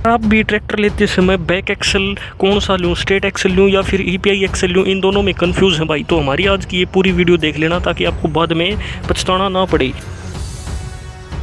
आप भी ट्रैक्टर लेते समय बैक एक्सल कौन सा लूँ, स्ट्रेट एक्सल लूँ या फिर ईपीआई एक्सल लूँ, इन दोनों में कंफ्यूज हैं भाई, तो हमारी आज की ये पूरी वीडियो देख लेना ताकि आपको बाद में पछताना ना पड़े।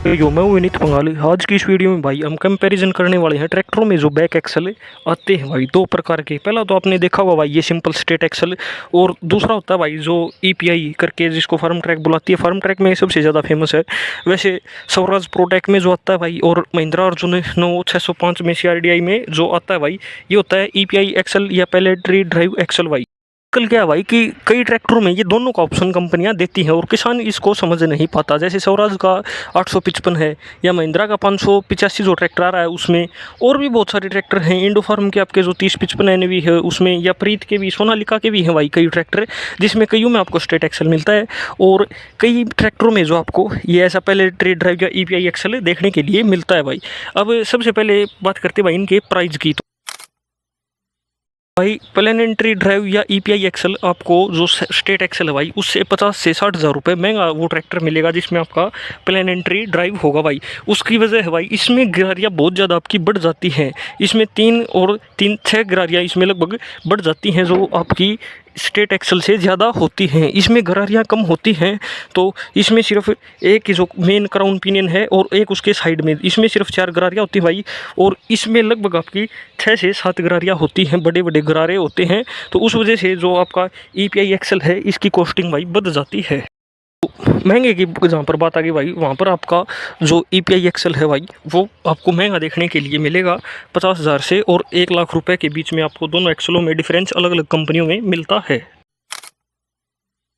यो मैं विनीत पंगाली। आज की इस वीडियो में भाई हम कंपैरिजन करने वाले हैं ट्रैक्टरों में जो बैक एक्सल आते हैं भाई, दो प्रकार के। पहला तो आपने देखा होगा भाई ये सिंपल स्ट्रेट एक्सल, और दूसरा होता है भाई जो ईपीआई करके जिसको फार्म ट्रैक बुलाती है। फार्म ट्रैक में सबसे ज़्यादा फेमस है। वैसे स्वराज प्रोटेक में जो आता है भाई, और महिंद्रा अर्जुन 9605 में सीआरडीआई में जो आता है भाई, ये होता है ईपीआई एक्सल या पैलेटरी ड्राइव एक्सल भाई। कल क्या है भाई कि कई ट्रैक्टरों में ये दोनों का ऑप्शन कंपनियां देती हैं और किसान इसको समझ नहीं पाता। जैसे स्वराज का 855 है, या महिंद्रा का 585 जो ट्रैक्टर आ रहा है उसमें, और भी बहुत सारे ट्रैक्टर हैं। इंडो फार्म के आपके जो 3055 एनवी है उसमें, या प्रीत के भी, सोनालिका के भी हैं भाई कई ट्रैक्टर, जिसमें कईयों में आपको स्ट्रेट एक्सल मिलता है, और कई ट्रैक्टरों में जो आपको ये ऐसा पहले ट्रेड ड्राइव या ईपीआई एक्सल देखने के लिए मिलता है भाई। अब सबसे पहले बात करते हैं भाई इनके प्राइस की। भाई प्लेनेटरी ड्राइव या ईपीआई एक्सल आपको जो स्ट्रेट एक्सल है भाई, उससे 50 से 60 हज़ार रुपये महंगा वो ट्रैक्टर मिलेगा जिसमें आपका प्लेनेटरी ड्राइव होगा भाई। उसकी वजह है भाई इसमें गिरारियाँ बहुत ज़्यादा आपकी बढ़ जाती हैं। इसमें 6 गिरारियाँ इसमें लगभग बढ़ जाती हैं जो आपकी स्ट्रेट एक्सल से ज़्यादा होती हैं। इसमें गरारियाँ कम होती हैं, तो इसमें सिर्फ एक ही जो मेन क्राउन पिनियन है और एक उसके साइड में, इसमें सिर्फ 4 गरारियाँ होती हैं भाई, और इसमें लगभग आपकी 6 से 7 गरारियाँ होती हैं, बड़े बड़े गरारे होते हैं। तो उस वजह से जो आपका ईपीआई एक्सल है इसकी कॉस्टिंग भाई बढ़ जाती है। महंगे की जहाँ पर बात आ गई भाई, वहाँ पर आपका जो ईपीआई एक्सल है भाई वो आपको महंगा देखने के लिए मिलेगा 50,000 से और 1 लाख रुपए के बीच में। आपको दोनों एक्सलों में डिफरेंस अलग अलग कंपनियों में मिलता है।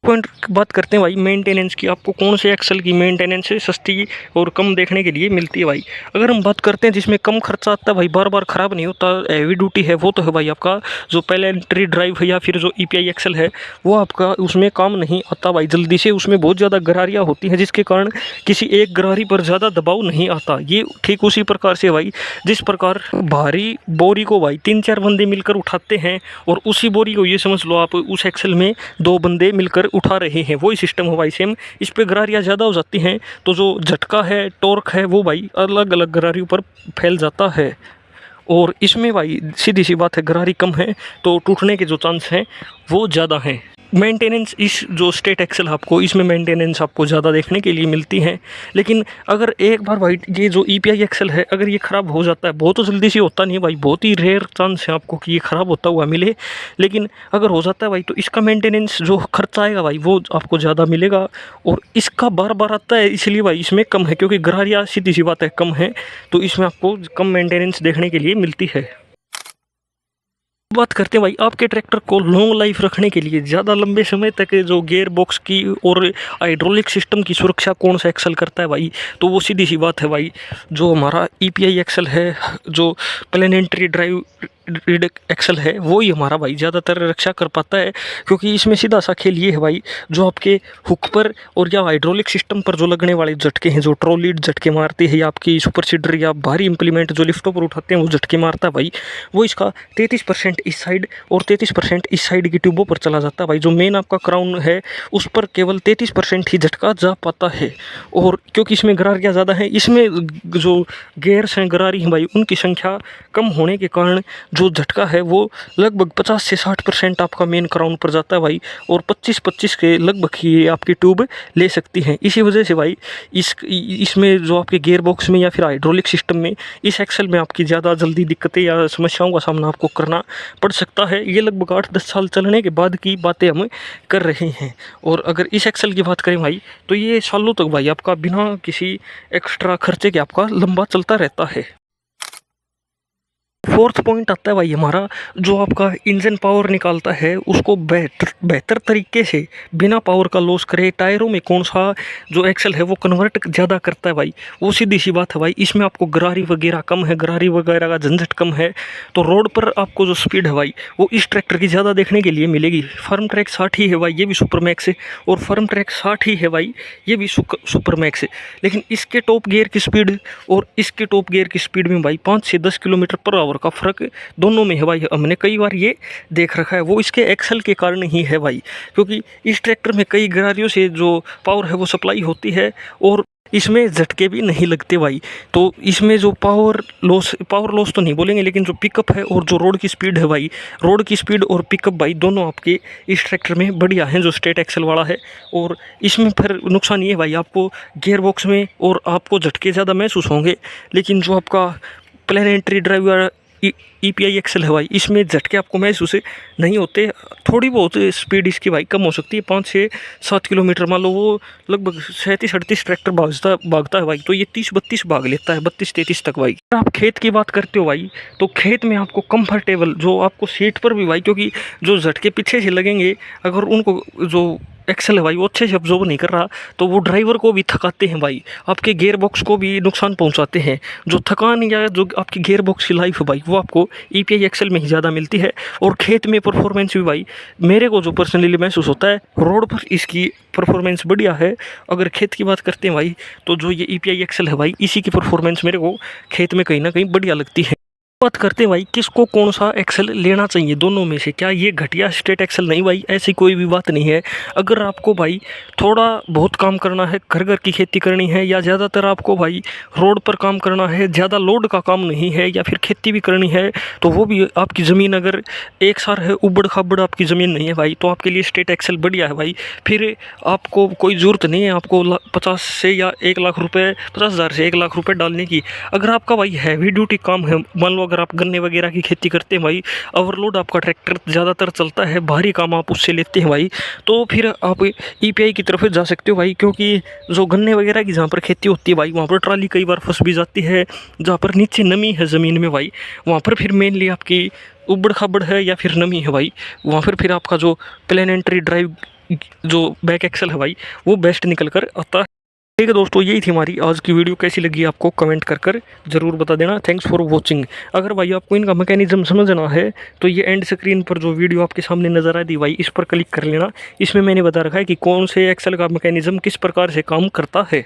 पॉइंट बात करते हैं भाई मेंटेनेंस की। आपको कौन से एक्सल की मेंटेनेंस सस्ती और कम देखने के लिए मिलती है भाई। अगर हम बात करते हैं जिसमें कम खर्चा आता है भाई, बार बार ख़राब नहीं होता, हैवी ड्यूटी है, वो तो है भाई आपका जो प्लेनेटरी ड्राइव है या फिर जो ईपीआई एक्सल है, वो आपका उसमें काम नहीं आता भाई जल्दी से। उसमें बहुत ज़्यादा गरारियाँ होती हैं जिसके कारण किसी एक गरारी पर ज़्यादा दबाव नहीं आता। ये ठीक उसी प्रकार से भाई जिस प्रकार भारी बोरी को भाई 3-4 बंदे मिलकर उठाते हैं, और उसी बोरी को ये समझ लो आप उस एक्सल में 2 बंदे मिलकर उठा रहे हैं, वही सिस्टम हो भाई सेम। इस पे गरारियाँ ज़्यादा हो जाती हैं तो जो झटका है, टॉर्क है, वो भाई अलग अलग गरारियों पर फैल जाता है। और इसमें भाई सीधी सी बात है, गरारी कम है तो टूटने के जो चांस हैं वो ज़्यादा हैं। मेंटेनेंस इस जो स्ट्रेट एक्सल आपको इसमें मेंटेनेंस आपको ज़्यादा देखने के लिए मिलती है। लेकिन अगर एक बार भाई ये जो ईपीआई एक्सल है अगर ये ख़राब हो जाता है, बहुत तो जल्दी से होता नहीं भाई, बहुत ही रेयर चांस है आपको कि ये ख़राब होता हुआ मिले, लेकिन अगर हो जाता है भाई तो इसका मेंटेनेंस जो खर्चा आएगा भाई वो आपको ज़्यादा मिलेगा। और इसका बार बार आता है इसलिए भाई इसमें कम है, क्योंकि गरारियाँ सीधी सी बात है कम है, तो इसमें आपको कम मेंटेनेंस देखने के लिए मिलती है। बात करते हैं भाई आपके ट्रैक्टर को लॉन्ग लाइफ रखने के लिए, ज़्यादा लंबे समय तक जो गियर बॉक्स की और हाइड्रोलिक सिस्टम की सुरक्षा कौन सा एक्सल करता है भाई, तो वो सीधी सी बात है भाई जो हमारा ईपीआई एक्सल है, जो प्लेनेटरी ड्राइव एक्सल है, वो ही हमारा भाई ज़्यादातर रक्षा कर पाता है। क्योंकि इसमें सीधा सा खेल ये है भाई, जो आपके हुक पर और या हाइड्रोलिक सिस्टम पर जो लगने वाले झटके हैं, जो ट्रॉली झटके मारती है, या आपकी सुपर सीडर या भारी इंप्लीमेंट जो लिफ्टों पर उठाते हैं वो झटके मारता है भाई, वो इसका 33% इस साइड और 33% इस साइड की ट्यूबों पर चला जाता है भाई। जो मेन आपका क्राउन है उस पर केवल 33% ही झटका जा पाता है। और क्योंकि इसमें गरारियाँ ज़्यादा हैं, इसमें जो गेयर्स हैं, गरारी हैं भाई, उनकी संख्या कम होने के कारण जो झटका है वो लगभग 50 से 60% आपका मेन क्राउन पर जाता है भाई, और 25-25 के लगभग ही आपकी ट्यूब ले सकती हैं। इसी वजह से भाई इसमें जो आपके गियर बॉक्स में या फिर हाइड्रोलिक सिस्टम में, इस एक्सल में आपकी ज़्यादा जल्दी दिक्कतें या समस्याओं का सामना आपको करना पड़ सकता है। ये लगभग 8-10 साल चलने के बाद की बातें हम कर रहे हैं। और अगर इस एक्सल की बात करें भाई तो ये सालों तक भाई आपका बिना किसी एक्स्ट्रा खर्चे के आपका लंबा चलता रहता है। फोर्थ पॉइंट आता है भाई हमारा जो आपका इंजन पावर निकालता है उसको बेहतर तरीके से बिना पावर का लॉस करे, टायरों में कौन सा जो एक्सल है वो कन्वर्ट ज़्यादा करता है भाई, वो सीधी सी बात है भाई। इसमें आपको गरारी वगैरह कम है, गरारी वगैरह का झंझट कम है, तो रोड पर आपको जो स्पीड है भाई वो इस ट्रैक्टर की ज़्यादा देखने के लिए मिलेगी। फार्म ट्रैक 60 ही है भाई, ये भी सुपर मैक्स है, और फार्म ट्रैक 60 ही है भाई, ये भी सुपर मैक्स है। लेकिन इसके टॉप गियर की स्पीड और इसके टॉप गियर की स्पीड में भाई 5 से 10 किलोमीटर पर आवर का फ़र्क दोनों में है भाई। हमने कई बार ये देख रखा है, वो इसके एक्सल के कारण ही है भाई, क्योंकि इस ट्रैक्टर में कई गरारियों से जो पावर है वो सप्लाई होती है, और इसमें झटके भी नहीं लगते भाई। तो इसमें जो पावर लॉस तो नहीं बोलेंगे, लेकिन जो पिकअप है और जो रोड की स्पीड है भाई, रोड की स्पीड और पिकअप भाई दोनों आपके इस ट्रैक्टर में बढ़िया हैं जो स्टेट एक्सेल वाला है। और इसमें फिर नुकसान ये है भाई, आपको गियर बॉक्स में और आपको झटके ज़्यादा महसूस होंगे, लेकिन जो आपका प्लेनेटरी ड्राइव या EPI एक्सेल है भाई, इसमें झटके आपको महसूस नहीं होते। थोड़ी बहुत स्पीड इसकी भाई कम हो सकती है, 5 से 7 किलोमीटर मान लो, वो लगभग 37-38 ट्रैक्टर भागता है भाई, तो ये 30-32 भाग लेता है, 32-33 तक भाई। अगर आप खेत की बात करते हो भाई, तो खेत में आपको कंफर्टेबल जो आपको सीट पर भी भाई, क्योंकि जो झटके पीछे से लगेंगे अगर उनको जो एक्सेल है भाई वो अच्छे से ऑब्जॉर्व नहीं कर रहा, तो वो ड्राइवर को भी थकाते हैं भाई, आपके गियर बॉक्स को भी नुकसान पहुंचाते हैं। जो थकान या जो आपकी गियर बॉक्स की लाइफ है भाई, वो आपको EPI एक्सेल में ही ज़्यादा मिलती है। और खेत में परफॉर्मेंस भी भाई मेरे को जो पर्सनली महसूस होता है, रोड पर इसकी परफॉर्मेंस बढ़िया है। अगर खेत की बात करते हैं भाई, तो जो ये EPI एक्सेल है भाई, इसी की परफॉर्मेंस मेरे को खेत में कहीं ना कहीं बढ़िया लगती है। बात करते हैं भाई किसको कौन सा एक्सेल लेना चाहिए दोनों में से, क्या ये घटिया स्टेट एक्सेल नहीं भाई, ऐसी कोई भी बात नहीं है। अगर आपको भाई थोड़ा बहुत काम करना है, घर घर की खेती करनी है, या ज़्यादातर आपको भाई रोड पर काम करना है, ज़्यादा लोड का काम नहीं है, या फिर खेती भी करनी है, तो वो भी आपकी ज़मीन अगर एक सार है, उबड़ खाबड़ आपकी ज़मीन नहीं है भाई, तो आपके लिए स्टेट एक्सेल बढ़िया है भाई। फिर आपको कोई ज़रूरत नहीं है आपको 50 से या 1 लाख रुपये, 50,000 से 1 लाख रुपये डालने की। अगर आपका भाई हैवी ड्यूटी काम है, मान लो अगर आप गन्ने वगैरह की खेती करते हैं भाई, ओवरलोड आपका ट्रैक्टर ज़्यादातर चलता है, भारी काम आप उससे लेते हैं भाई, तो फिर आप EPI की तरफ जा सकते हो भाई। क्योंकि जो गन्ने वगैरह की जहाँ पर खेती होती है भाई, वहाँ पर ट्राली कई बार फंस भी जाती है, जहाँ पर नीचे नमी है ज़मीन में भाई, वहाँ पर फिर मेनली आपकी उबड़ खाबड़ है या फिर नमी है भाई, वहाँ पर फिर आपका जो प्लेनेटरी ड्राइव जो बैक एक्सेल है भाई, वो बेस्ट निकल कर आता है। ठीक है दोस्तों, यही थी हमारी आज की वीडियो। कैसी लगी आपको कमेंट कर ज़रूर बता देना। Thanks for watching. अगर भाई आपको इनका मैकेनिज्म समझना है, तो ये एंड स्क्रीन पर जो वीडियो आपके सामने नज़र आ दी भाई, इस पर क्लिक कर लेना। इसमें मैंने बता रखा है कि कौन से एक्सेल का मैकेनिज्म किस प्रकार से काम करता है।